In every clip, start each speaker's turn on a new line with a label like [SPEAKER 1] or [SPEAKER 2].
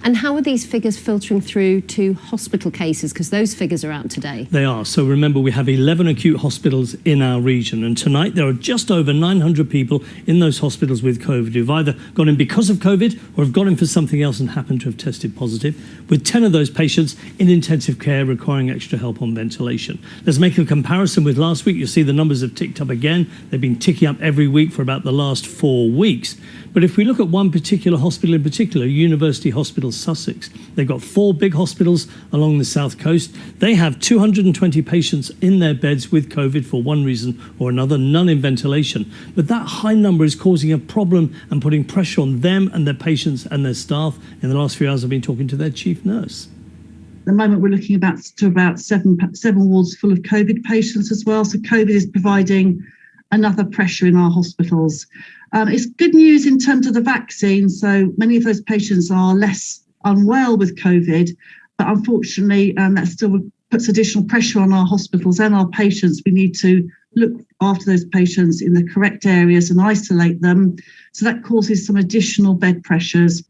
[SPEAKER 1] And how are these figures filtering through to hospital cases? Because those figures are out today.
[SPEAKER 2] They are. So remember, we have 11 acute hospitals in our region. And tonight there are just over 900 people in those hospitals with COVID who've either gone in because of COVID or have gone in for something else and happened to have tested positive, with 10 of those patients in intensive care requiring extra help on ventilation. Let's make a comparison with last week. You'll see the numbers have ticked up again. They've been ticking up every week for about the last 4 weeks. But if we look at one particular hospital in particular, University Hospital Sussex, they've got 4 big hospitals along the south coast. They have 220 patients in their beds with COVID for one reason or another, none in ventilation. But that high number is causing a problem and putting pressure on them and their patients and their staff. In the last few hours, I've been talking to their chief nurse.
[SPEAKER 3] At the moment, we're looking about seven wards full of COVID patients as well. So COVID is providing another pressure in our hospitals. It's good news in terms of the vaccine. So many of those patients are less unwell with COVID, but unfortunately, that still puts additional pressure on our hospitals and our patients. We need to look after those patients in the correct areas and isolate them. So that causes some additional bed pressures.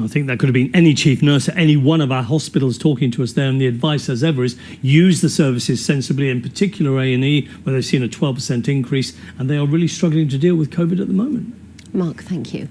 [SPEAKER 2] I think that could have been any chief nurse at any one of our hospitals talking to us there, and the advice as ever is use the services sensibly, in particular A&E, where they've seen a 12% increase, and they are really struggling to deal with COVID at the moment.
[SPEAKER 1] Mark, thank you.